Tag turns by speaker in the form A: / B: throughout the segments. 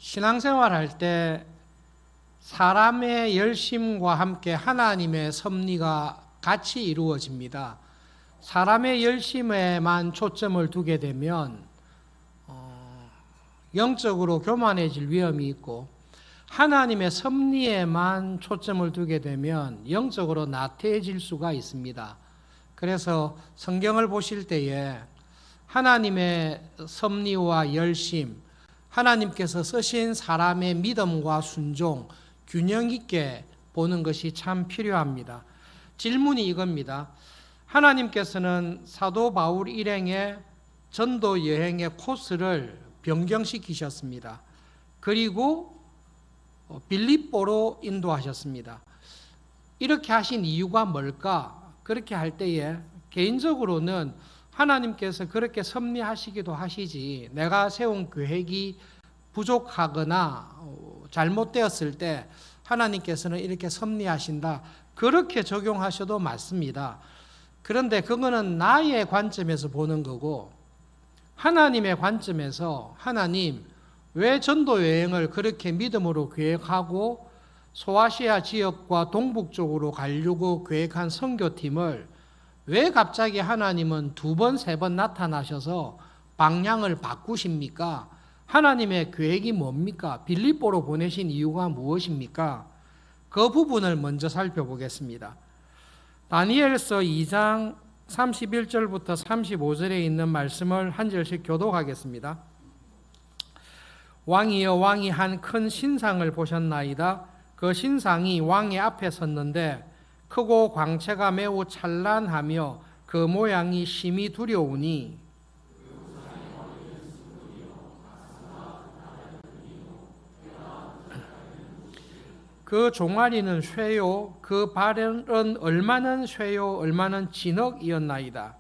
A: 신앙생활 할 때 사람의 열심과 함께 하나님의 섭리가 같이 이루어집니다. 사람의 열심에만 초점을 두게 되면 영적으로 교만해질 위험이 있고, 하나님의 섭리에만 초점을 두게 되면 영적으로 나태해질 수가 있습니다. 그래서 성경을 보실 때에 하나님의 섭리와 열심, 하나님께서 쓰신 사람의 믿음과 순종, 균형 있게 보는 것이 참 필요합니다. 질문이 이겁니다. 하나님께서는 사도 바울 일행의 전도 여행의 코스를 변경시키셨습니다. 그리고 빌립보로 인도하셨습니다. 이렇게 하신 이유가 뭘까? 그렇게 할 때에 개인적으로는 하나님께서 그렇게 섭리하시기도 하시지, 내가 세운 계획이 부족하거나 잘못되었을 때 하나님께서는 이렇게 섭리하신다, 그렇게 적용하셔도 맞습니다. 그런데 그거는 나의 관점에서 보는 거고, 하나님의 관점에서 하나님 왜 전도 여행을 그렇게 믿음으로 계획하고 소아시아 지역과 동북 쪽으로 가려고 계획한 선교팀을 왜 갑자기 하나님은 2번, 3번 나타나셔서 방향을 바꾸십니까? 하나님의 계획이 뭡니까? 빌립보로 보내신 이유가 무엇입니까? 그 부분을 먼저 살펴보겠습니다. 다니엘서 2장 31절부터 35절에 있는 말씀을 한 절씩 교독하겠습니다. 왕이여, 왕이 한 큰 신상을 보셨나이다. 그 신상이 왕의 앞에 섰는데 크고 광채가 매우 찬란하며 그 모양이 심히 두려우니 그 종아리는 쇠요, 그 발은 얼마는 쇠요, 얼마는 진흙이었나이다.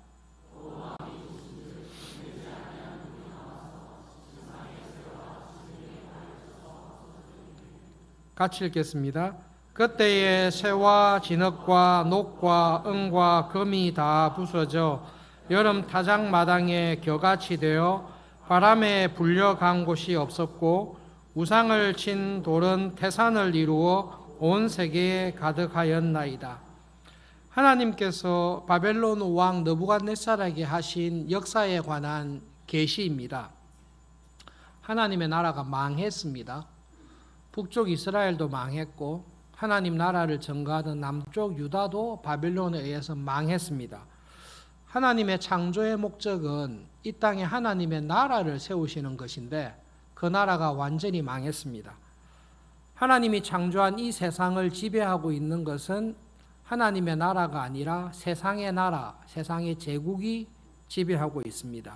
A: 같이 읽겠습니다. 그때에 쇠와 진흙과 녹과 은과 금이 다 부서져 여름 타작마당에 겨같이 되어 바람에 불려간 곳이 없었고, 우상을 친 돌은 태산을 이루어 온 세계에 가득하였나이다. 하나님께서 바벨론 왕 느부갓네살에게 하신 역사에 관한 계시입니다. 하나님의 나라가 망했습니다. 북쪽 이스라엘도 망했고, 하나님 나라를 전가하던 남쪽 유다도 바벨론에 의해서 망했습니다. 하나님의 창조의 목적은 이 땅에 하나님의 나라를 세우시는 것인데 그 나라가 완전히 망했습니다. 하나님이 창조한 이 세상을 지배하고 있는 것은 하나님의 나라가 아니라 세상의 나라, 세상의 제국이 지배하고 있습니다.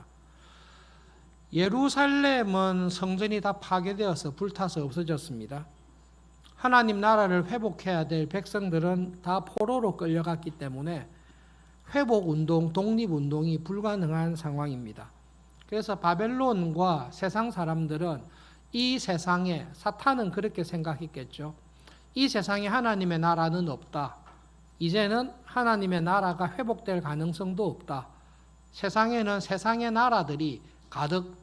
A: 예루살렘은 성전이 다 파괴되어서 불타서 없어졌습니다. 하나님 나라를 회복해야 될 백성들은 다 포로로 끌려갔기 때문에 회복운동, 독립운동이 불가능한 상황입니다. 그래서 바벨론과 세상 사람들은 이 세상에, 사탄은 그렇게 생각했겠죠. 이 세상에 하나님의 나라는 없다. 이제는 하나님의 나라가 회복될 가능성도 없다. 세상에는 세상의 나라들이 가득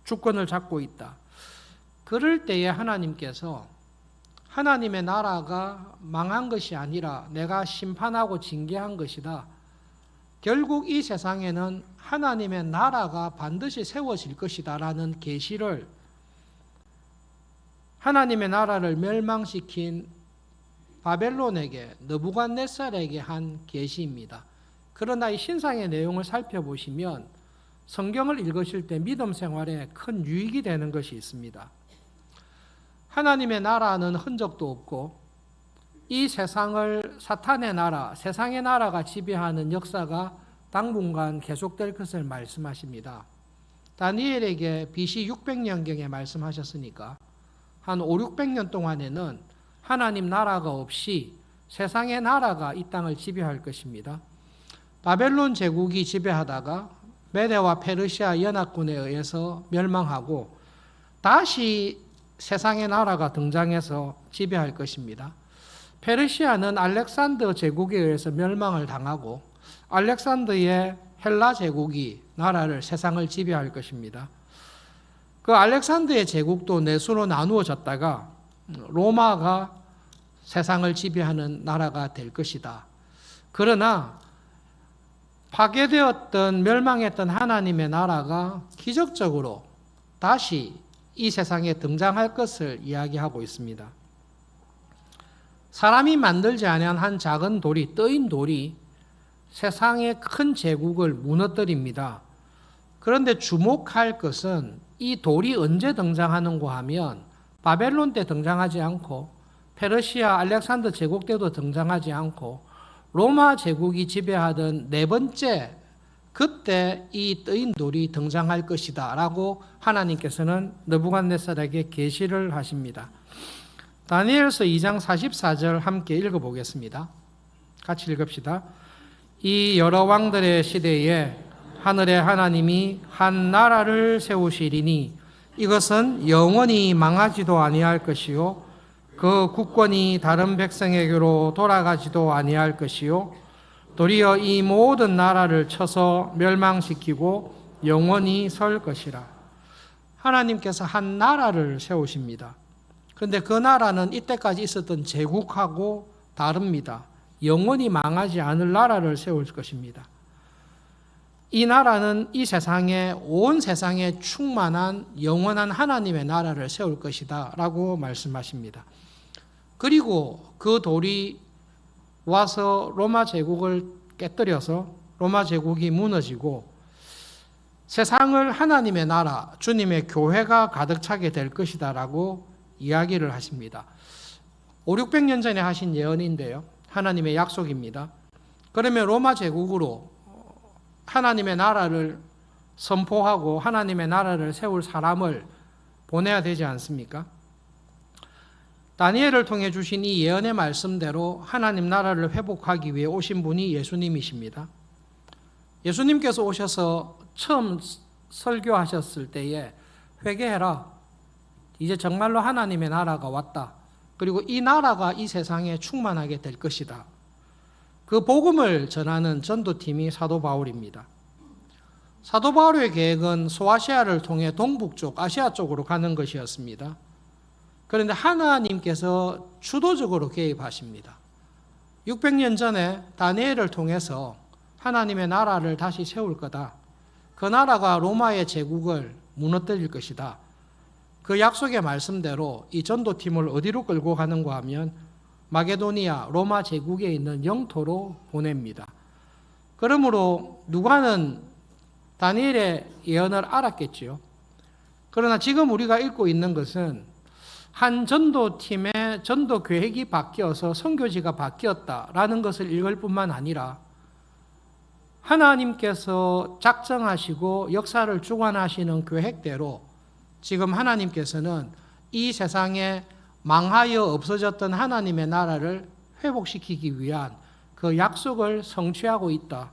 A: 주권을 잡고 있다. 그럴 때에 하나님께서 하나님의 나라가 망한 것이 아니라 내가 심판하고 징계한 것이다. 결국 이 세상에는 하나님의 나라가 반드시 세워질 것이다 라는 계시를, 하나님의 나라를 멸망시킨 바벨론에게, 느부갓네살에게 한 계시입니다. 그러나 이 신상의 내용을 살펴보시면 성경을 읽으실 때 믿음 생활에 큰 유익이 되는 것이 있습니다. 하나님의 나라는 흔적도 없고 이 세상을 사탄의 나라, 세상의 나라가 지배하는 역사가 당분간 계속될 것을 말씀하십니다. 다니엘에게 BC 600년경에 말씀하셨으니까 한 5, 600년 동안에는 하나님 나라가 없이 세상의 나라가 이 땅을 지배할 것입니다. 바벨론 제국이 지배하다가 메대와 페르시아 연합군에 의해서 멸망하고 다시 세상의 나라가 등장해서 지배할 것입니다. 페르시아는 알렉산더 제국에 의해서 멸망을 당하고 알렉산더의 헬라 제국이 나라를, 세상을 지배할 것입니다. 그 알렉산더의 제국도 내수로 나누어졌다가 로마가 세상을 지배하는 나라가 될 것이다. 그러나 파괴되었던 멸망했던 하나님의 나라가 기적적으로 다시 이 세상에 등장할 것을 이야기하고 있습니다. 사람이 만들지 아니한 한 작은 돌이, 떠인 돌이 세상의 큰 제국을 무너뜨립니다. 그런데 주목할 것은 이 돌이 언제 등장하는가 하면 바벨론 때 등장하지 않고 페르시아 알렉산더 제국 때도 등장하지 않고 로마 제국이 지배하던 네 번째 그때 이 떠인 돌이 등장할 것이다 라고 하나님께서는 느부갓네살에게 계시를 하십니다. 다니엘서 2장 44절 함께 읽어보겠습니다. 같이 읽읍시다. 이 여러 왕들의 시대에 하늘의 하나님이 한 나라를 세우시리니 이것은 영원히 망하지도 아니할 것이요 그 국권이 다른 백성에게로 돌아가지도 아니할 것이요 도리어 이 모든 나라를 쳐서 멸망시키고 영원히 설 것이라. 하나님께서 한 나라를 세우십니다. 그런데 그 나라는 이때까지 있었던 제국하고 다릅니다. 영원히 망하지 않을 나라를 세울 것입니다. 이 나라는 이 세상에, 온 세상에 충만한 영원한 하나님의 나라를 세울 것이다 라고 말씀하십니다. 그리고 그 돌이 와서 로마 제국을 깨뜨려서 로마 제국이 무너지고 세상을 하나님의 나라, 주님의 교회가 가득 차게 될 것이다 라고 이야기를 하십니다. 500-600년 전에 하신 예언인데요. 하나님의 약속입니다. 그러면 로마 제국으로 하나님의 나라를 선포하고 하나님의 나라를 세울 사람을 보내야 되지 않습니까? 다니엘을 통해 주신 이 예언의 말씀대로 하나님 나라를 회복하기 위해 오신 분이 예수님이십니다. 예수님께서 오셔서 처음 설교하셨을 때에 회개해라. 이제 정말로 하나님의 나라가 왔다. 그리고 이 나라가 이 세상에 충만하게 될 것이다. 그 복음을 전하는 전도팀이 사도 바울입니다. 사도 바울의 계획은 소아시아를 통해 동북쪽, 아시아 쪽으로 가는 것이었습니다. 그런데 하나님께서 주도적으로 개입하십니다. 600년 전에 다니엘을 통해서 하나님의 나라를 다시 세울 거다. 그 나라가 로마의 제국을 무너뜨릴 것이다. 그 약속의 말씀대로 이 전도팀을 어디로 끌고 가는가 하면 마게도니아, 로마 제국에 있는 영토로 보냅니다. 그러므로 누가는 다니엘의 예언을 알았겠지요. 그러나 지금 우리가 읽고 있는 것은 한 전도팀의 전도 계획이 바뀌어서 선교지가 바뀌었다라는 것을 읽을 뿐만 아니라 하나님께서 작정하시고 역사를 주관하시는 계획대로 지금 하나님께서는 이 세상에 망하여 없어졌던 하나님의 나라를 회복시키기 위한 그 약속을 성취하고 있다.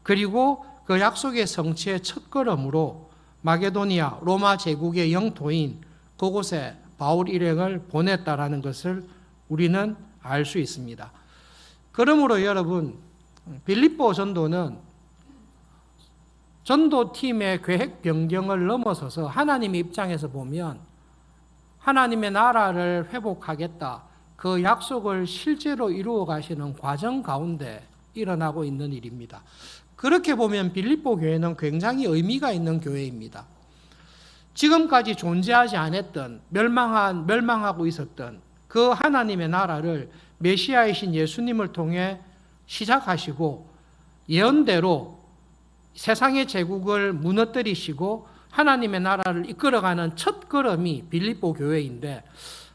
A: 그리고 그 약속의 성취의 첫걸음으로 마게도니아, 로마 제국의 영토인 그곳에 바울 일행을 보냈다라는 것을 우리는 알 수 있습니다. 그러므로 여러분, 빌립보 전도는 전도팀의 계획 변경을 넘어서서 하나님의 입장에서 보면 하나님의 나라를 회복하겠다. 그 약속을 실제로 이루어 가시는 과정 가운데 일어나고 있는 일입니다. 그렇게 보면 빌립보 교회는 굉장히 의미가 있는 교회입니다. 지금까지 존재하지 않았던 멸망하고 있었던 그 하나님의 나라를 메시아이신 예수님을 통해 시작하시고 예언대로 세상의 제국을 무너뜨리시고 하나님의 나라를 이끌어가는 첫 걸음이 빌립보 교회인데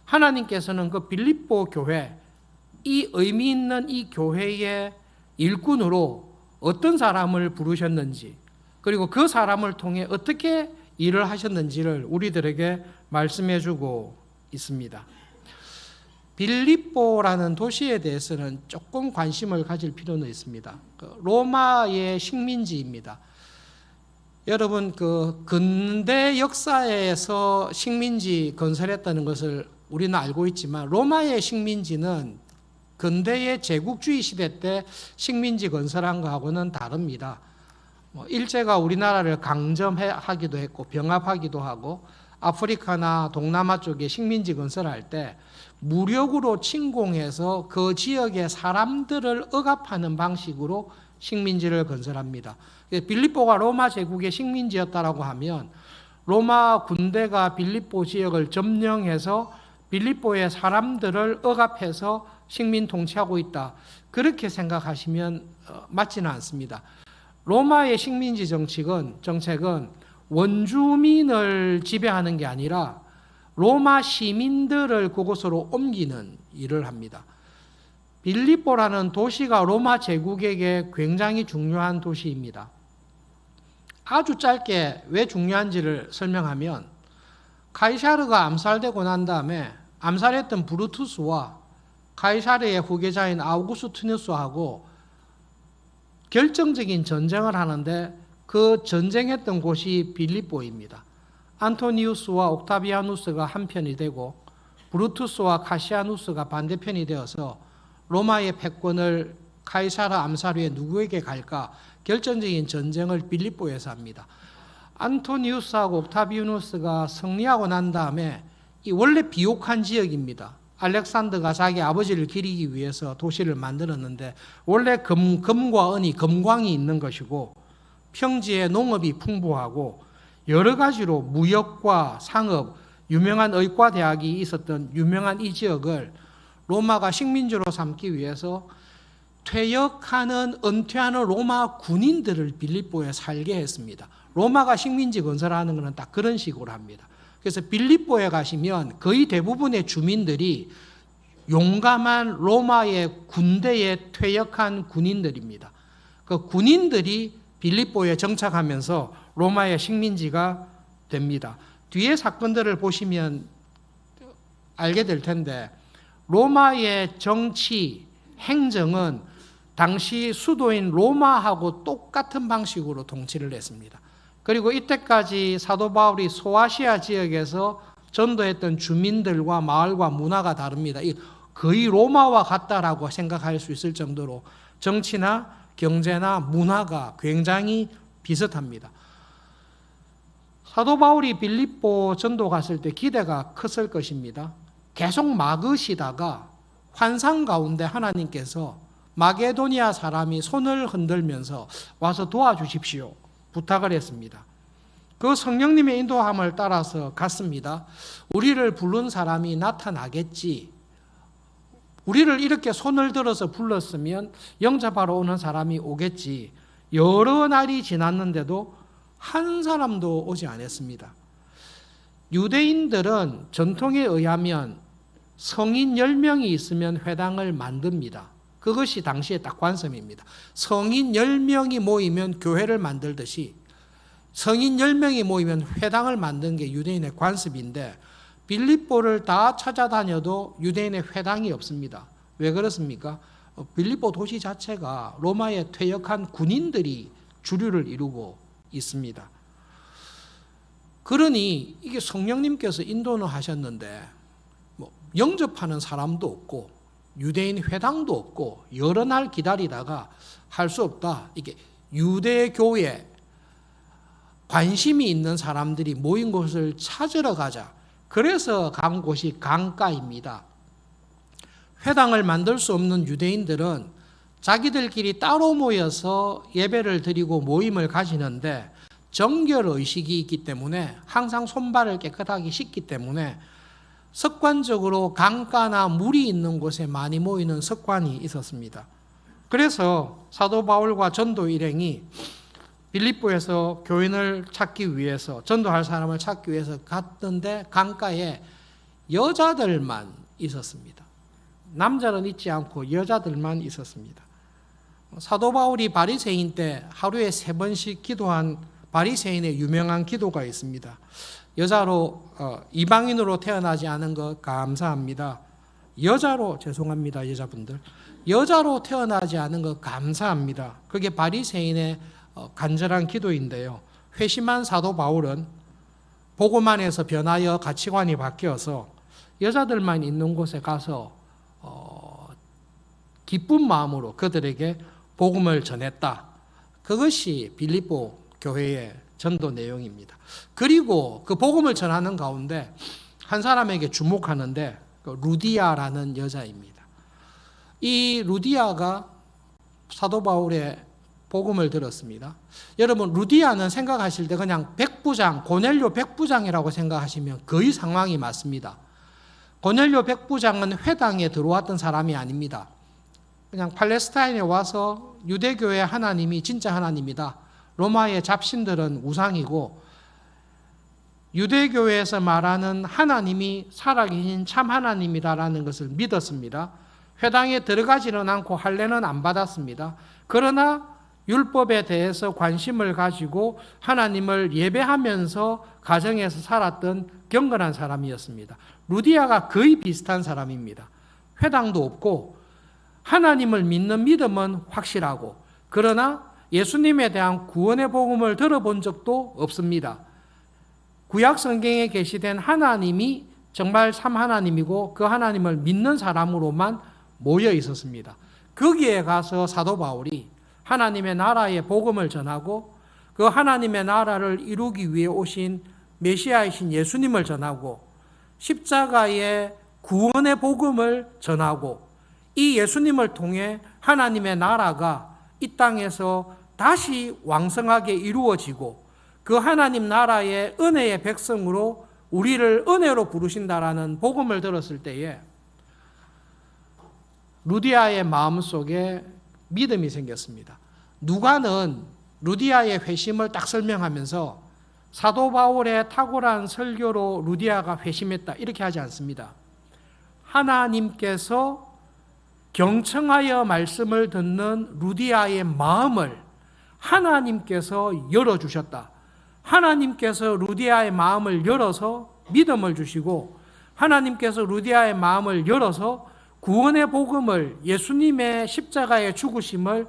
A: 하나님께서는 그 빌립보 교회, 이 의미 있는 이 교회의 일꾼으로 어떤 사람을 부르셨는지 그리고 그 사람을 통해 어떻게 일을 하셨는지를 우리들에게 말씀해 주고 있습니다. 빌립보라는 도시에 대해서는 조금 관심을 가질 필요는 있습니다. 로마의 식민지입니다. 여러분, 그 근대 역사에서 식민지 건설했다는 것을 우리는 알고 있지만 로마의 식민지는 근대의 제국주의 시대 때 식민지 건설한 것하고는 다릅니다. 일제가 우리나라를 강점하기도 했고 병합하기도 하고 아프리카나 동남아 쪽에 식민지 건설할 때 무력으로 침공해서 그 지역의 사람들을 억압하는 방식으로 식민지를 건설합니다. 빌립보가 로마 제국의 식민지였다라고 하면 로마 군대가 빌립보 지역을 점령해서 빌립보의 사람들을 억압해서 식민 통치하고 있다. 그렇게 생각하시면 맞지는 않습니다. 로마의 식민지 정책은 원주민을 지배하는 게 아니라 로마 시민들을 그곳으로 옮기는 일을 합니다. 빌립보라는 도시가 로마 제국에게 굉장히 중요한 도시입니다. 아주 짧게 왜 중요한지를 설명하면 카이사르가 암살되고 난 다음에 암살했던 브루투스와 카이사르의 후계자인 아우구스투누스하고 결정적인 전쟁을 하는데 그 전쟁했던 곳이 빌립보입니다. 안토니우스와 옥타비아누스가 한편이 되고 브루투스와 카시아누스가 반대편이 되어서 로마의 패권을 카이사르 암살 후에 누구에게 갈까 결정적인 전쟁을 빌립보에서 합니다. 안토니우스하고 옥타비아누스가 승리하고 난 다음에 이 원래 비옥한 지역입니다. 알렉산더가 자기 아버지를 기리기 위해서 도시를 만들었는데 원래 금과 은이 금광이 있는 것이고 평지에 농업이 풍부하고 여러 가지로 무역과 상업, 유명한 의과대학이 있었던 유명한 이 지역을 로마가 식민지로 삼기 위해서 퇴역하는 은퇴하는 로마 군인들을 빌립보에 살게 했습니다. 로마가 식민지 건설하는 것은 딱 그런 식으로 합니다. 그래서 빌립보에 가시면 거의 대부분의 주민들이 용감한 로마의 군대에 퇴역한 군인들입니다. 그 군인들이 빌립보에 정착하면서 로마의 식민지가 됩니다. 뒤에 사건들을 보시면 알게 될 텐데 로마의 정치, 행정은 당시 수도인 로마하고 똑같은 방식으로 통치를 했습니다. 그리고 이때까지 사도 바울이 소아시아 지역에서 전도했던 주민들과 마을과 문화가 다릅니다. 거의 로마와 같다라고 생각할 수 있을 정도로 정치나 경제나 문화가 굉장히 비슷합니다. 사도 바울이 빌립보 전도 갔을 때 기대가 컸을 것입니다. 계속 막으시다가 환상 가운데 하나님께서 마게도니아 사람이 손을 흔들면서 와서 도와주십시오 부탁을 했습니다. 그 성령님의 인도함을 따라서 갔습니다. 우리를 부른 사람이 나타나겠지. 우리를 이렇게 손을 들어서 불렀으면 영접하러 오는 사람이 오겠지. 여러 날이 지났는데도 한 사람도 오지 않았습니다. 유대인들은 전통에 의하면 성인 10명이 있으면 회당을 만듭니다. 그것이 당시의 딱 관습입니다. 성인 10명이 모이면 교회를 만들듯이 성인 10명이 모이면 회당을 만드는 게 유대인의 관습인데 빌립보를 다 찾아다녀도 유대인의 회당이 없습니다. 왜 그렇습니까? 빌립보 도시 자체가 로마에 퇴역한 군인들이 주류를 이루고 있습니다. 그러니 이게 성령님께서 인도는 하셨는데 영접하는 사람도 없고 유대인 회당도 없고 여러 날 기다리다가 할 수 없다. 이게 유대교에 관심이 있는 사람들이 모인 곳을 찾으러 가자. 그래서 간 곳이 강가입니다. 회당을 만들 수 없는 유대인들은 자기들끼리 따로 모여서 예배를 드리고 모임을 가지는데 정결의식이 있기 때문에 항상 손발을 깨끗하게 씻기 때문에 습관적으로 강가나 물이 있는 곳에 많이 모이는 습관이 있었습니다. 그래서 사도 바울과 전도 일행이 빌립보에서 교인을 찾기 위해서 전도할 사람을 찾기 위해서 갔던데 강가에 여자들만 있었습니다. 남자는 있지 않고 여자들만 있었습니다. 사도 바울이 바리새인 때 하루에 3번씩 기도한 바리새인의 유명한 기도가 있습니다. 여자로 이방인으로 태어나지 않은 것 감사합니다. 여자로 죄송합니다 여자분들. 여자로 태어나지 않은 것 감사합니다. 그게 바리새인의 간절한 기도인데요. 회심한 사도 바울은 복음 안에서 변하여 가치관이 바뀌어서 여자들만 있는 곳에 가서 기쁜 마음으로 그들에게 복음을 전했다. 그것이 빌립보 교회의 전도 내용입니다. 그리고 그 복음을 전하는 가운데 한 사람에게 주목하는데 루디아라는 여자입니다. 이 루디아가 사도 바울의 복음을 들었습니다. 여러분, 루디아는 생각하실 때 그냥 백부장, 고넬료 백부장이라고 생각하시면 거의 상황이 맞습니다. 고넬료 백부장은 회당에 들어왔던 사람이 아닙니다. 그냥 팔레스타인에 와서 유대교의 하나님이 진짜 하나님이다. 로마의 잡신들은 우상이고 유대교에서 말하는 하나님이 살아계신 참 하나님이다라는 것을 믿었습니다. 회당에 들어가지는 않고 할례는 안 받았습니다. 그러나 율법에 대해서 관심을 가지고 하나님을 예배하면서 가정에서 살았던 경건한 사람이었습니다. 루디아가 거의 비슷한 사람입니다. 회당도 없고 하나님을 믿는 믿음은 확실하고 그러나 예수님에 대한 구원의 복음을 들어본 적도 없습니다. 구약 성경에 계시된 하나님이 정말 참 하나님이고 그 하나님을 믿는 사람으로만 모여 있었습니다. 거기에 가서 사도 바울이 하나님의 나라의 복음을 전하고 그 하나님의 나라를 이루기 위해 오신 메시아이신 예수님을 전하고 십자가의 구원의 복음을 전하고 이 예수님을 통해 하나님의 나라가 이 땅에서 다시 왕성하게 이루어지고 그 하나님 나라의 은혜의 백성으로 우리를 은혜로 부르신다라는 복음을 들었을 때에 루디아의 마음속에 믿음이 생겼습니다. 누가는 루디아의 회심을 딱 설명하면서 사도 바울의 탁월한 설교로 루디아가 회심했다 이렇게 하지 않습니다. 하나님께서 경청하여 말씀을 듣는 루디아의 마음을 하나님께서 열어주셨다. 하나님께서 루디아의 마음을 열어서 믿음을 주시고 하나님께서 루디아의 마음을 열어서 구원의 복음을 예수님의 십자가의 죽으심을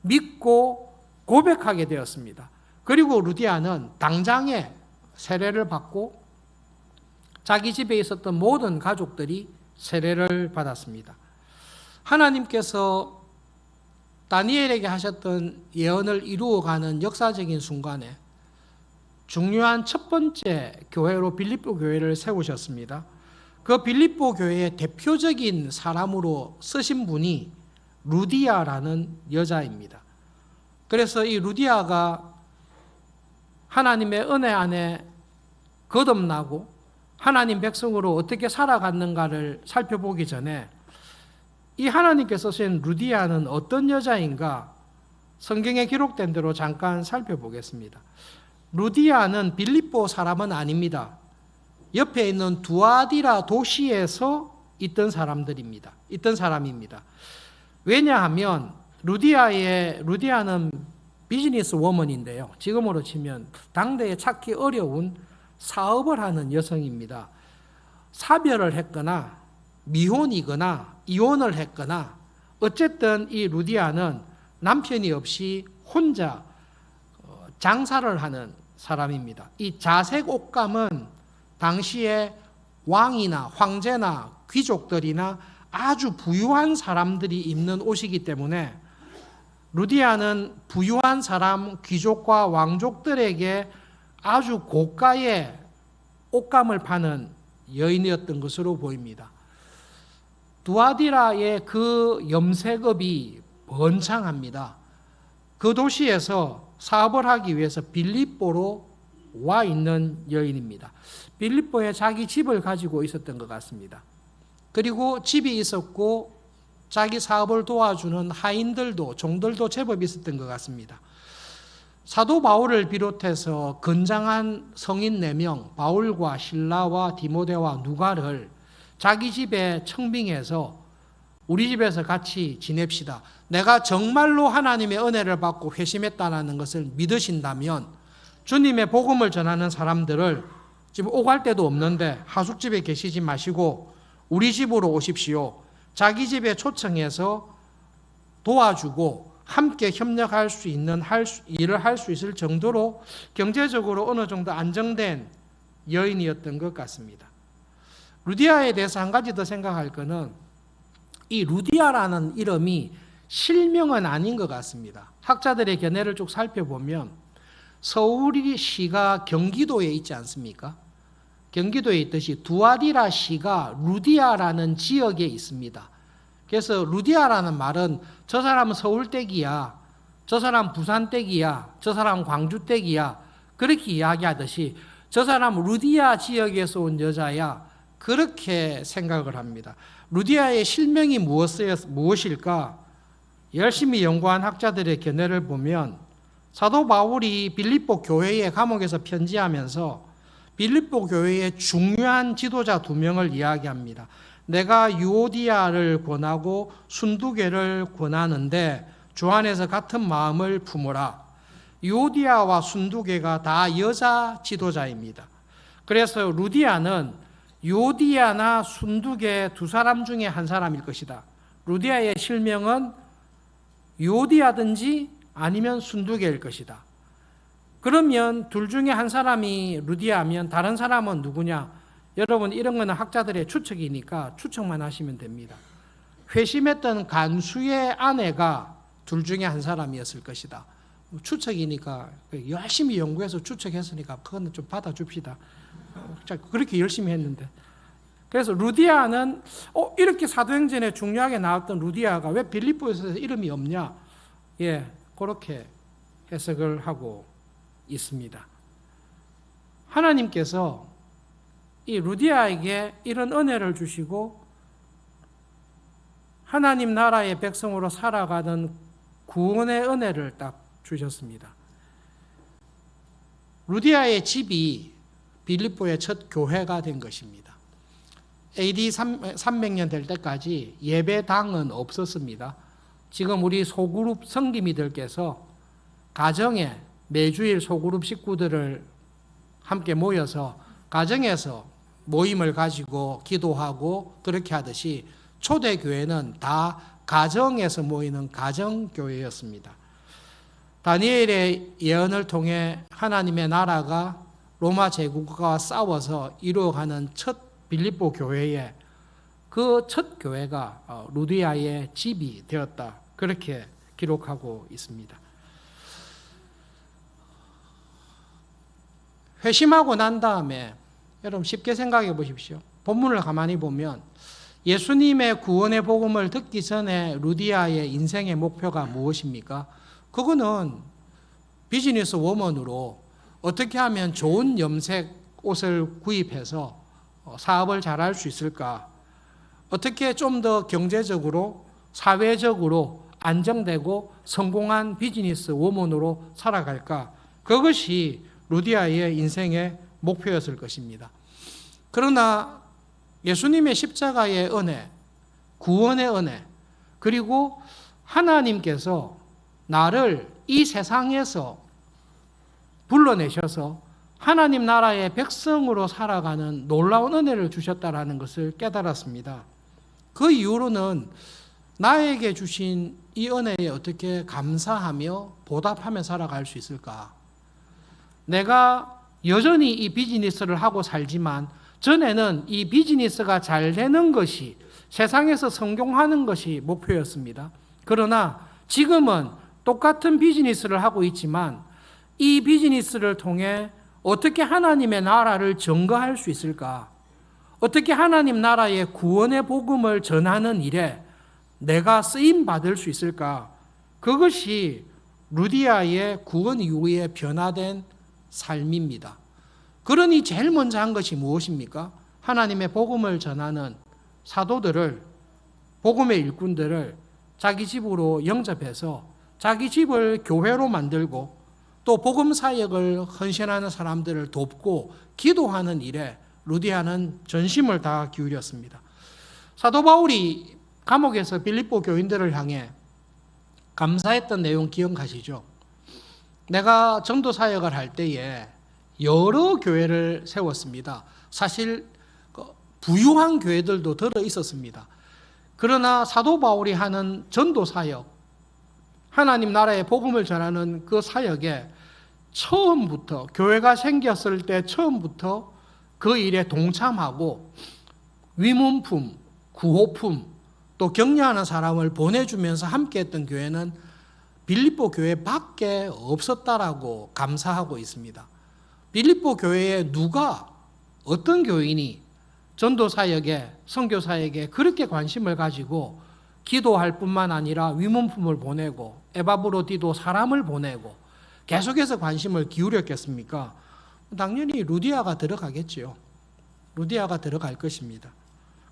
A: 믿고 고백하게 되었습니다. 그리고 루디아는 당장에 세례를 받고 자기 집에 있었던 모든 가족들이 세례를 받았습니다. 하나님께서 다니엘에게 하셨던 예언을 이루어가는 역사적인 순간에 중요한 첫 번째 교회로 빌립보 교회를 세우셨습니다. 그 빌립보 교회의 대표적인 사람으로 쓰신 분이 루디아라는 여자입니다. 그래서 이 루디아가 하나님의 은혜 안에 거듭나고 하나님 백성으로 어떻게 살아갔는가를 살펴보기 전에 이 하나님께서 쓰신 루디아는 어떤 여자인가 성경에 기록된 대로 잠깐 살펴보겠습니다. 루디아는 빌립보 사람은 아닙니다. 옆에 있는 두아디라 도시에서 있던 사람입니다. 왜냐하면 루디아는 비즈니스 워먼인데요. 지금으로 치면 당대에 찾기 어려운 사업을 하는 여성입니다. 사별을 했거나 미혼이거나 이혼을 했거나 어쨌든 이 루디아는 남편이 없이 혼자 장사를 하는 사람입니다. 이 자색 옷감은 당시에 왕이나 황제나 귀족들이나 아주 부유한 사람들이 입는 옷이기 때문에 루디아는 부유한 사람, 귀족과 왕족들에게 아주 고가의 옷감을 파는 여인이었던 것으로 보입니다. 두아디라의 그 염색업이 번창합니다. 그 도시에서 사업을 하기 위해서 빌립보로 와 있는 여인입니다. 빌립보에 자기 집을 가지고 있었던 것 같습니다. 그리고 집이 있었고 자기 사업을 도와주는 하인들도 종들도 제법 있었던 것 같습니다. 사도 바울을 비롯해서 건장한 성인 4명 바울과 실라와 디모데와 누가를 자기 집에 청빙해서 우리 집에서 같이 지냅시다. 내가 정말로 하나님의 은혜를 받고 회심했다는 것을 믿으신다면 주님의 복음을 전하는 사람들을 지금 오갈 데도 없는데 하숙집에 계시지 마시고 우리 집으로 오십시오. 자기 집에 초청해서 도와주고 함께 협력할 수 있는 일을 할 수 있을 정도로 경제적으로 어느 정도 안정된 여인이었던 것 같습니다. 루디아에 대해서 한 가지 더 생각할 것은 이 루디아라는 이름이 실명은 아닌 것 같습니다. 학자들의 견해를 쭉 살펴보면 서울시가 경기도에 있지 않습니까? 경기도에 있듯이 두아디라시가 루디아라는 지역에 있습니다. 그래서 루디아라는 말은 저 사람은 서울댁이야, 저 사람 부산댁이야, 저 사람 광주댁이야, 그렇게 이야기하듯이 저 사람 루디아 지역에서 온 여자야, 그렇게 생각을 합니다. 루디아의 실명이 무엇일까? 열심히 연구한 학자들의 견해를 보면 사도 바울이 빌립보 교회의 감옥에서 편지하면서 빌립보 교회의 중요한 지도자 2명을 이야기합니다. 내가 유오디아를 권하고 순두계를 권하는데 주 안에서 같은 마음을 품으라. 유오디아와 순두계가 다 여자 지도자입니다. 그래서 루디아는 유오디아나 순두계 2사람 중에 한 사람일 것이다. 루디아의 실명은 유오디아든지 아니면 순두계일 것이다. 그러면 둘 중에 한 사람이 루디아면 다른 사람은 누구냐? 여러분, 이런 거는 학자들의 추측이니까 추측만 하시면 됩니다. 회심했던 간수의 아내가 둘 중에 한 사람이었을 것이다. 추측이니까 열심히 연구해서 추측했으니까 그거는 좀 받아줍시다. 그렇게 열심히 했는데. 그래서 루디아는 이렇게 사도행전에 중요하게 나왔던 루디아가 왜 빌립보에서 이름이 없냐? 예, 그렇게 해석을 하고 있습니다. 하나님께서 이 루디아에게 이런 은혜를 주시고 하나님 나라의 백성으로 살아가는 구원의 은혜를 딱 주셨습니다. 루디아의 집이 빌립보의 첫 교회가 된 것입니다. AD 300년 될 때까지 예배당은 없었습니다. 지금 우리 소그룹 성기미들께서 가정에 매주일 소그룹 식구들을 함께 모여서 가정에서 모임을 가지고 기도하고 그렇게 하듯이 초대교회는 다 가정에서 모이는 가정교회였습니다. 다니엘의 예언을 통해 하나님의 나라가 로마 제국과 싸워서 이루어가는 첫 빌립보 교회의 그 첫 교회가 루디아의 집이 되었다. 그렇게 기록하고 있습니다. 회심하고 난 다음에 여러분 쉽게 생각해 보십시오. 본문을 가만히 보면 예수님의 구원의 복음을 듣기 전에 루디아의 인생의 목표가 무엇입니까? 그거는 비즈니스 워먼으로 어떻게 하면 좋은 염색 옷을 구입해서 사업을 잘할 수 있을까? 어떻게 좀 더 경제적으로 사회적으로 안정되고 성공한 비즈니스 워먼으로 살아갈까? 그것이 루디아의 인생의 목표였을 것입니다. 그러나 예수님의 십자가의 은혜, 구원의 은혜, 그리고 하나님께서 나를 이 세상에서 불러내셔서 하나님 나라의 백성으로 살아가는 놀라운 은혜를 주셨다라는 것을 깨달았습니다. 그 이후로는 나에게 주신 이 은혜에 어떻게 감사하며 보답하며 살아갈 수 있을까? 내가 여전히 이 비즈니스를 하고 살지만 전에는 이 비즈니스가 잘 되는 것이 세상에서 성공하는 것이 목표였습니다. 그러나 지금은 똑같은 비즈니스를 하고 있지만 이 비즈니스를 통해 어떻게 하나님의 나라를 증거할 수 있을까? 어떻게 하나님 나라의 구원의 복음을 전하는 일에 내가 쓰임 받을 수 있을까? 그것이 루디아의 구원 이후에 변화된 삶입니다. 그러니 제일 먼저 한 것이 무엇입니까? 하나님의 복음을 전하는 사도들을, 복음의 일꾼들을 자기 집으로 영접해서 자기 집을 교회로 만들고 또 복음 사역을 헌신하는 사람들을 돕고 기도하는 일에 루디아는 전심을 다 기울였습니다. 사도 바울이 감옥에서 빌립보 교인들을 향해 감사했던 내용 기억하시죠? 내가 전도 사역을 할 때에 여러 교회를 세웠습니다. 사실 부유한 교회들도 들어 있었습니다. 그러나 사도 바울이 하는 전도 사역, 하나님 나라의 복음을 전하는 그 사역에 처음부터 교회가 생겼을 때 처음부터 그 일에 동참하고 위문품, 구호품, 또 격려하는 사람을 보내주면서 함께했던 교회는 빌립보 교회밖에 없었다라고 감사하고 있습니다. 빌립보 교회에 누가 어떤 교인이 전도사역에 선교사역에 그렇게 관심을 가지고 기도할 뿐만 아니라 위문품을 보내고 에바브로디도 사람을 보내고 계속해서 관심을 기울였겠습니까? 당연히 루디아가 들어가겠죠. 루디아가 들어갈 것입니다.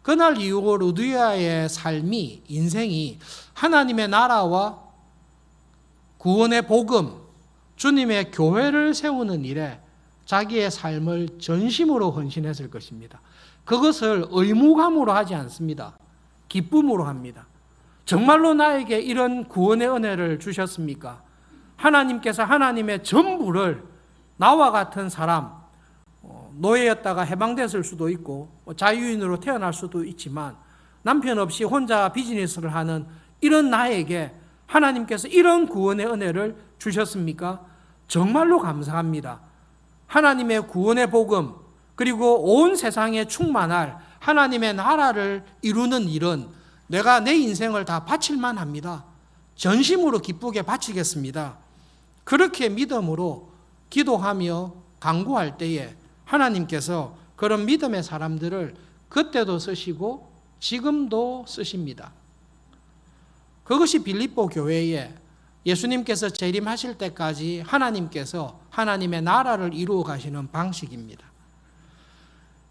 A: 그날 이후 루디아의 삶이, 인생이 하나님의 나라와 구원의 복음, 주님의 교회를 세우는 일에 자기의 삶을 전심으로 헌신했을 것입니다. 그것을 의무감으로 하지 않습니다. 기쁨으로 합니다. 정말로 나에게 이런 구원의 은혜를 주셨습니까? 하나님께서 하나님의 전부를 나와 같은 사람, 노예였다가 해방됐을 수도 있고 자유인으로 태어날 수도 있지만 남편 없이 혼자 비즈니스를 하는 이런 나에게 하나님께서 이런 구원의 은혜를 주셨습니까? 정말로 감사합니다. 하나님의 구원의 복음 그리고 온 세상에 충만할 하나님의 나라를 이루는 일은 내가 내 인생을 다 바칠만 합니다. 전심으로 기쁘게 바치겠습니다. 그렇게 믿음으로 기도하며 간구할 때에 하나님께서 그런 믿음의 사람들을 그때도 쓰시고 지금도 쓰십니다. 그것이 빌립보 교회에 예수님께서 재림하실 때까지 하나님께서 하나님의 나라를 이루어 가시는 방식입니다.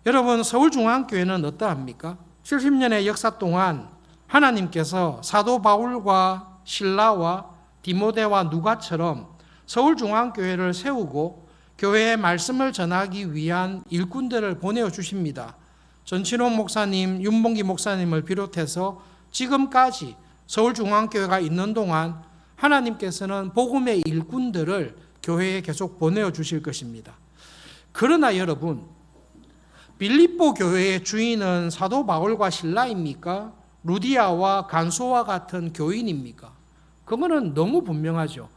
A: 여러분, 서울중앙교회는 어떠합니까? 70년의 역사 동안 하나님께서 사도 바울과 실라와 디모데와 누가처럼 서울중앙교회를 세우고 교회의 말씀을 전하기 위한 일꾼들을 보내주십니다. 전치론 목사님, 윤봉기 목사님을 비롯해서 지금까지 서울중앙교회가 있는 동안 하나님께서는 복음의 일꾼들을 교회에 계속 보내주실 것입니다. 그러나 여러분, 빌립보 교회의 주인은 사도 바울과 실라입니까? 루디아와 간소와 같은 교인입니까? 그거는 너무 분명하죠.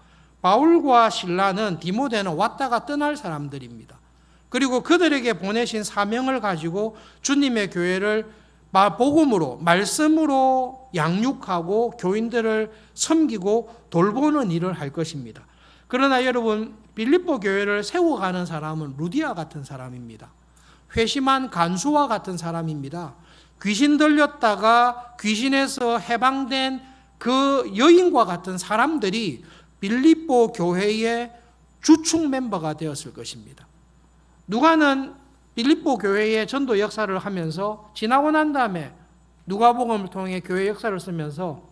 A: 바울과 실라는 디모데는 왔다가 떠날 사람들입니다. 그리고 그들에게 보내신 사명을 가지고 주님의 교회를 복음으로, 말씀으로 양육하고 교인들을 섬기고 돌보는 일을 할 것입니다. 그러나 여러분, 빌립보 교회를 세워가는 사람은 루디아 같은 사람입니다. 회심한 간수와 같은 사람입니다. 귀신 들렸다가 귀신에서 해방된 그 여인과 같은 사람들이 빌립보 교회의 주축 멤버가 되었을 것입니다. 누가는 빌립보 교회의 전도 역사를 하면서 지나고 난 다음에 누가복음을 통해 교회 역사를 쓰면서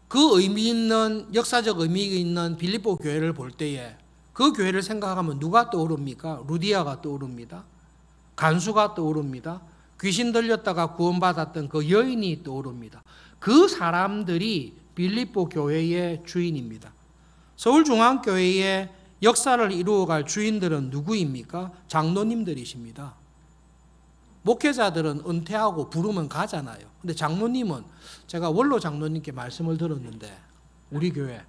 A: 그 의미 있는 역사적 의미 있는 빌립보 교회를 볼 때에 그 교회를 생각하면 누가 떠오릅니까? 루디아가 떠오릅니다. 간수가 떠오릅니다. 귀신 들렸다가 구원받았던 그 여인이 떠오릅니다. 그 사람들이 빌립보 교회의 주인입니다. 서울중앙교회의 역사를 이루어갈 주인들은 누구입니까? 장로님들이십니다. 목회자들은 은퇴하고 부르면 가잖아요. 근데 장로님은, 제가 원로 장로님께 말씀을 들었는데, 우리 교회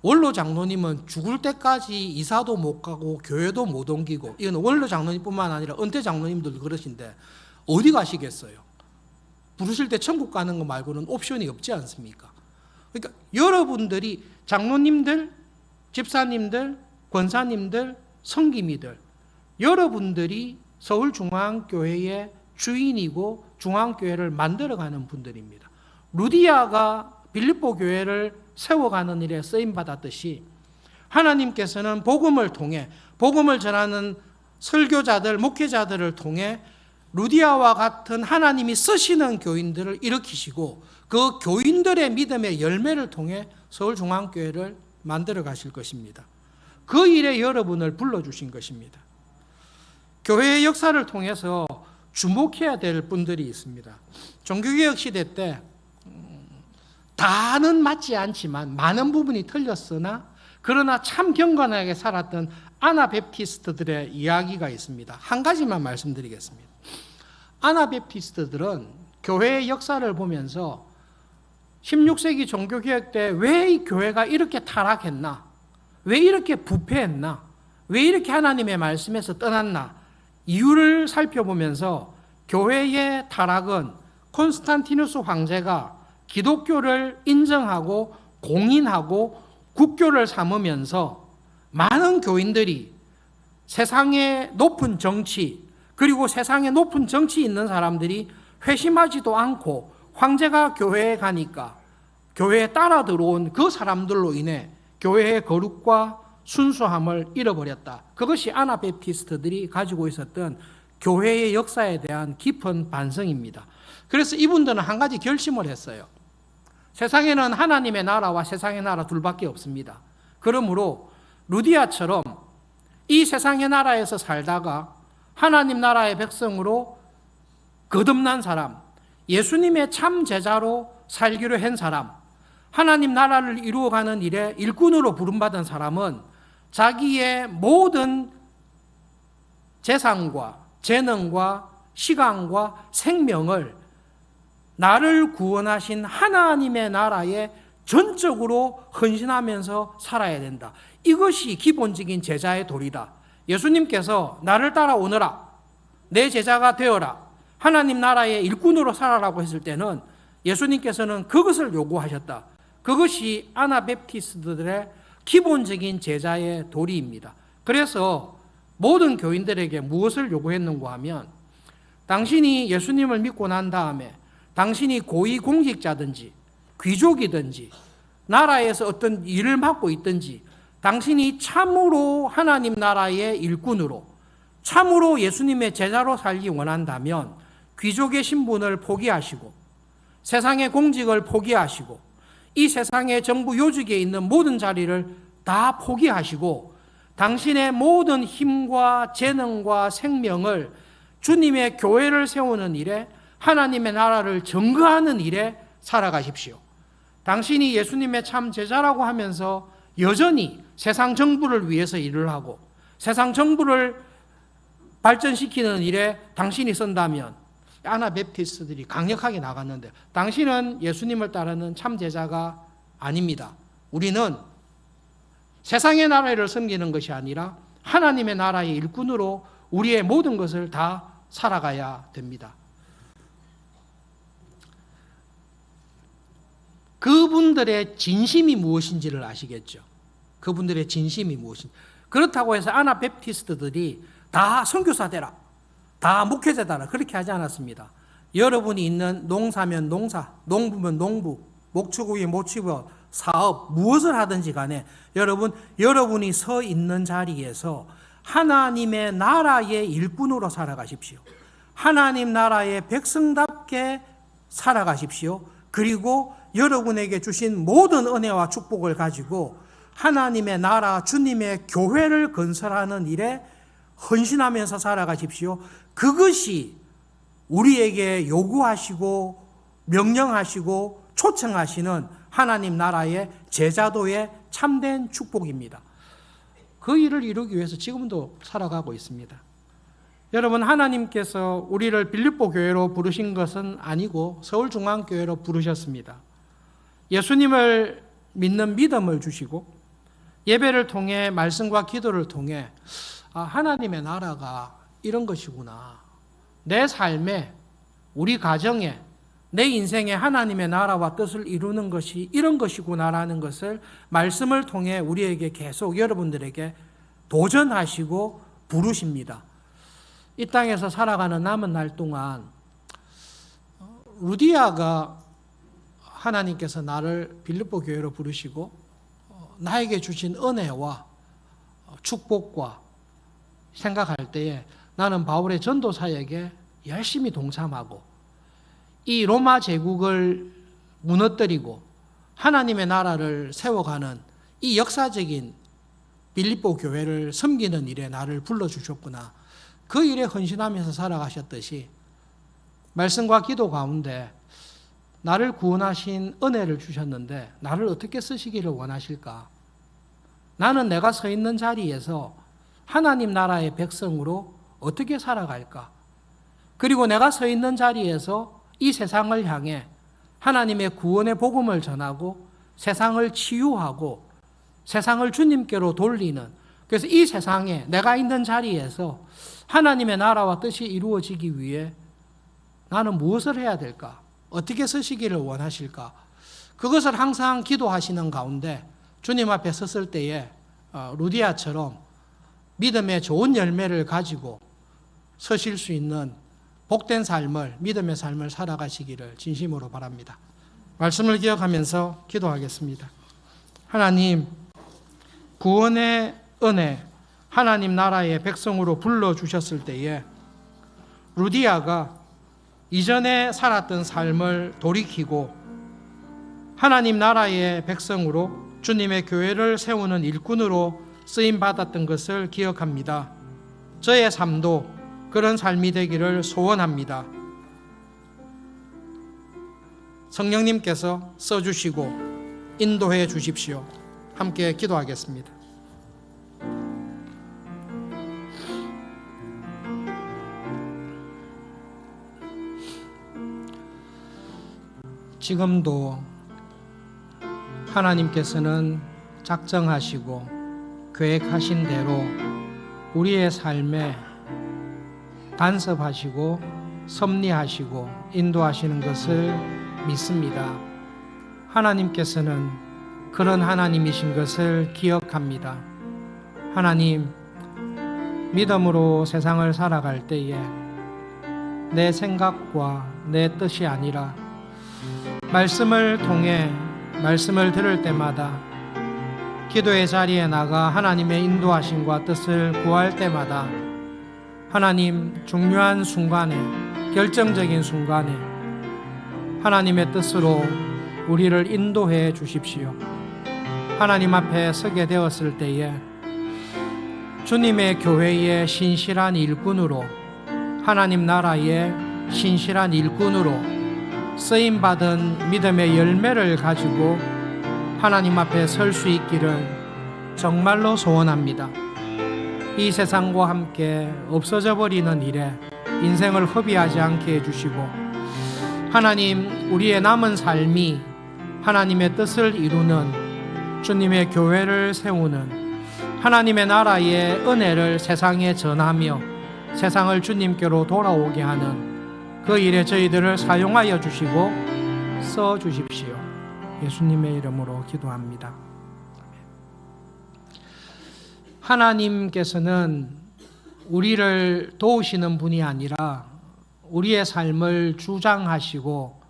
A: 원로 장로님은 죽을 때까지 이사도 못 가고 교회도 못 옮기고, 이건 원로 장로님뿐만 아니라 은퇴 장로님들도 그러신데 어디 가시겠어요? 부르실 때 천국 가는 거 말고는 옵션이 없지 않습니까? 그러니까 여러분들이 장로님들, 집사님들, 권사님들, 성김이들, 여러분들이 서울중앙교회의 주인이고 중앙교회를 만들어가는 분들입니다. 루디아가 빌립보 교회를 세워가는 일에 쓰임받았듯이 하나님께서는 복음을 통해, 복음을 전하는 설교자들, 목회자들을 통해 루디아와 같은 하나님이 쓰시는 교인들을 일으키시고 그 교인들의 믿음의 열매를 통해 서울중앙교회를 만들어 가실 것입니다. 그 일에 여러분을 불러주신 것입니다. 교회의 역사를 통해서 주목해야 될 분들이 있습니다. 종교개혁 시대 때 다는 맞지 않지만 많은 부분이 틀렸으나 그러나 참 경건하게 살았던 아나베프티스트들의 이야기가 있습니다. 한 가지만 말씀드리겠습니다. 아나베프티스트들은 교회의 역사를 보면서 16세기 종교개혁 때 왜 이 교회가 이렇게 타락했나? 왜 이렇게 부패했나? 왜 이렇게 하나님의 말씀에서 떠났나? 이유를 살펴보면서 교회의 타락은 콘스탄티누스 황제가 기독교를 인정하고 공인하고 국교를 삼으면서 많은 교인들이 세상의 높은 정치, 그리고 세상에 높은 정치 있는 사람들이 회심하지도 않고 황제가 교회에 가니까 교회에 따라 들어온 그 사람들로 인해 교회의 거룩과 순수함을 잃어버렸다. 그것이 아나베프티스트들이 가지고 있었던 교회의 역사에 대한 깊은 반성입니다. 그래서 이분들은 한 가지 결심을 했어요. 세상에는 하나님의 나라와 세상의 나라 둘밖에 없습니다. 그러므로 루디아처럼 이 세상의 나라에서 살다가 하나님 나라의 백성으로 거듭난 사람, 예수님의 참 제자로 살기로 한 사람, 하나님 나라를 이루어가는 일에 일꾼으로 부름받은 사람은 자기의 모든 재산과 재능과 시간과 생명을 나를 구원하신 하나님의 나라에 전적으로 헌신하면서 살아야 된다. 이것이 기본적인 제자의 도리다. 예수님께서 나를 따라오너라, 내 제자가 되어라, 하나님 나라의 일꾼으로 살아라고 했을 때는 예수님께서는 그것을 요구하셨다. 그것이 아나베프티스트들의 기본적인 제자의 도리입니다. 그래서 모든 교인들에게 무엇을 요구했는가 하면, 당신이 예수님을 믿고 난 다음에 당신이 고위공직자든지 귀족이든지 나라에서 어떤 일을 맡고 있든지 당신이 참으로 하나님 나라의 일꾼으로 참으로 예수님의 제자로 살기 원한다면 귀족의 신분을 포기하시고 세상의 공직을 포기하시고 이 세상의 정부 요직에 있는 모든 자리를 다 포기하시고 당신의 모든 힘과 재능과 생명을 주님의 교회를 세우는 일에, 하나님의 나라를 증거하는 일에 살아가십시오. 당신이 예수님의 참 제자라고 하면서 여전히 세상 정부를 위해서 일을 하고 세상 정부를 발전시키는 일에 당신이 쓴다면, 아나베프티스트들이 강력하게 나갔는데, 당신은 예수님을 따르는 참 제자가 아닙니다. 우리는 세상의 나라를 섬기는 것이 아니라 하나님의 나라의 일꾼으로 우리의 모든 것을 다 살아가야 됩니다. 그분들의 진심이 무엇인지를 아시겠죠? 그분들의 진심이 무엇인지. 그렇다고 해서 아나베프티스트들이 다 선교사 되라, 다 목회자 되라, 그렇게 하지 않았습니다. 여러분이 있는 농사면 농사, 농부면 농부, 목축업이면 목축업, 사업, 무엇을 하든지 간에 여러분이 서 있는 자리에서 하나님의 나라의 일꾼으로 살아가십시오. 하나님 나라의 백성답게 살아가십시오. 그리고 여러분에게 주신 모든 은혜와 축복을 가지고 하나님의 나라, 주님의 교회를 건설하는 일에 헌신하면서 살아가십시오. 그것이 우리에게 요구하시고 명령하시고 초청하시는 하나님 나라의 제자도의 참된 축복입니다. 그 일을 이루기 위해서 지금도 살아가고 있습니다. 여러분, 하나님께서 우리를 빌립보 교회로 부르신 것은 아니고 서울중앙교회로 부르셨습니다. 예수님을 믿는 믿음을 주시고 예배를 통해 말씀과 기도를 통해 하나님의 나라가 이런 것이구나, 내 삶에, 우리 가정에, 내 인생에 하나님의 나라와 뜻을 이루는 것이 이런 것이구나라는 것을 말씀을 통해 우리에게 계속 여러분들에게 도전하시고 부르십니다. 이 땅에서 살아가는 남은 날 동안 루디아가 하나님께서 나를 빌립보 교회로 부르시고 나에게 주신 은혜와 축복과 생각할 때에 나는 바울의 전도 사역에 열심히 동참하고 이 로마 제국을 무너뜨리고 하나님의 나라를 세워가는 이 역사적인 빌립보 교회를 섬기는 일에 나를 불러주셨구나, 그 일에 헌신하면서 살아가셨듯이 말씀과 기도 가운데 나를 구원하신 은혜를 주셨는데 나를 어떻게 쓰시기를 원하실까? 나는 내가 서 있는 자리에서 하나님 나라의 백성으로 어떻게 살아갈까? 그리고 내가 서 있는 자리에서 이 세상을 향해 하나님의 구원의 복음을 전하고 세상을 치유하고 세상을 주님께로 돌리는, 그래서 이 세상에 내가 있는 자리에서 하나님의 나라와 뜻이 이루어지기 위해 나는 무엇을 해야 될까? 어떻게 서시기를 원하실까? 그것을 항상 기도하시는 가운데 주님 앞에 섰을 때에 루디아처럼 믿음의 좋은 열매를 가지고 서실 수 있는 복된 삶을, 믿음의 삶을 살아가시기를 진심으로 바랍니다. 말씀을 기억하면서 기도하겠습니다. 하나님, 구원의 은혜, 하나님 나라의 백성으로 불러주셨을 때에 루디아가 이전에 살았던 삶을 돌이키고 하나님 나라의 백성으로 주님의 교회를 세우는 일꾼으로 쓰임받았던 것을 기억합니다. 저의 삶도 그런 삶이 되기를 소원합니다. 성령님께서 써주시고 인도해 주십시오. 함께 기도하겠습니다. 지금도 하나님께서는 작정하시고 계획하신 대로 우리의 삶에 간섭하시고 섭리하시고 인도하시는 것을 믿습니다. 하나님께서는 그런 하나님이신 것을 기억합니다. 하나님, 믿음으로 세상을 살아갈 때에 내 생각과 내 뜻이 아니라 말씀을 통해 말씀을 들을 때마다 기도의 자리에 나가 하나님의 인도하심과 뜻을 구할 때마다 하나님 중요한 순간에, 결정적인 순간에 하나님의 뜻으로 우리를 인도해 주십시오. 하나님 앞에 서게 되었을 때에 주님의 교회의 신실한 일꾼으로, 하나님 나라의 신실한 일꾼으로 쓰임받은 믿음의 열매를 가지고 하나님 앞에 설 수 있기를 정말로 소원합니다. 이 세상과 함께 없어져 버리는 일에 인생을 허비하지 않게 해주시고 하나님, 우리의 남은 삶이 하나님의 뜻을 이루는 주님의 교회를 세우는 하나님의 나라의 은혜를 세상에 전하며 세상을 주님께로 돌아오게 하는 그 일에 저희들을 사용하여 주시고 써 주십시오. 예수님의 이름으로 기도합니다. 하나님께서는 우리를 도우시는 분이 아니라 우리의 삶을 주장하시고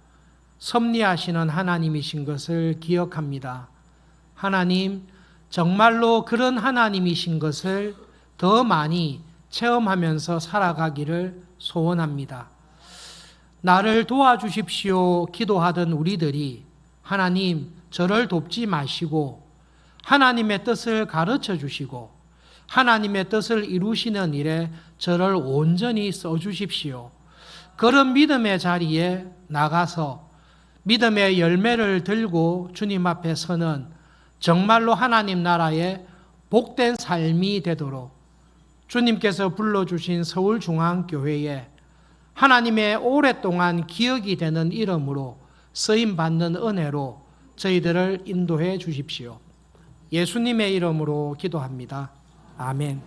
A: 섭리하시는 하나님이신 것을 기억합니다. 하나님, 정말로 그런 하나님이신 것을 더 많이 체험하면서 살아가기를 소원합니다. 나를 도와주십시오 기도하던 우리들이 하나님, 저를 돕지 마시고 하나님의 뜻을 가르쳐 주시고 하나님의 뜻을 이루시는 일에 저를 온전히 써주십시오. 그런 믿음의 자리에 나가서 믿음의 열매를 들고 주님 앞에 서는 정말로 하나님 나라의 복된 삶이 되도록 주님께서 불러주신 서울중앙교회에 하나님의 오랫동안 기억이 되는 이름으로 쓰임받는 은혜로 저희들을 인도해 주십시오. 예수님의 이름으로 기도합니다. 아멘.